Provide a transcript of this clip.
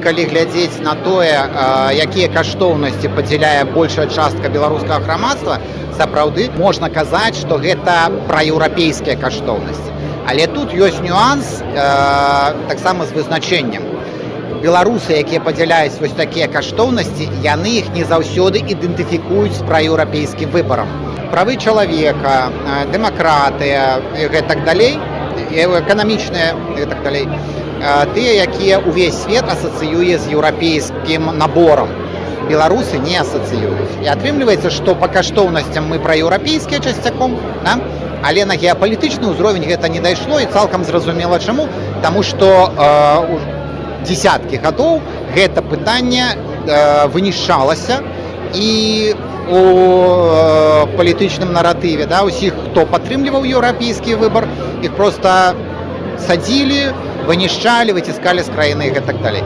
Калі глядзець на тое, якія каштоўнасці падзяляе большая частка беларускага грамадства, сапраўды можна казаць, што гэта праеўрапейскія каштоўнасці. Але тут ёсць нюанс таксама з вызначэннем. Беларусы, якія падзяляюць вось такія каштоўнасці, яны іх не заўсёды ідэнтыфікуюць з праеўрапейскім выбарам. Правы чалавека, дэмакратыя і гэтак далей, эканамічныя і так далей, тыя, якія ўвесь свет асацыюе з еўрапейскім наборам. Беларусы не асацыююць. І атрымліваецца, што па каштоўнасцям мы праеўрапейскія часцяком, да? Але на геапалітычны ўзровень гэта не дайшло, і цалкам зразумела чаму, таму што дзесяткі гадоў гэта пытанне вынішчалася, і у палітычным наратыве, да, усіх, хто падтрымліваў еўрапейскі выбар, іх проста садзілі, вынішчалі, выціскалі з краіны і гэтак далей.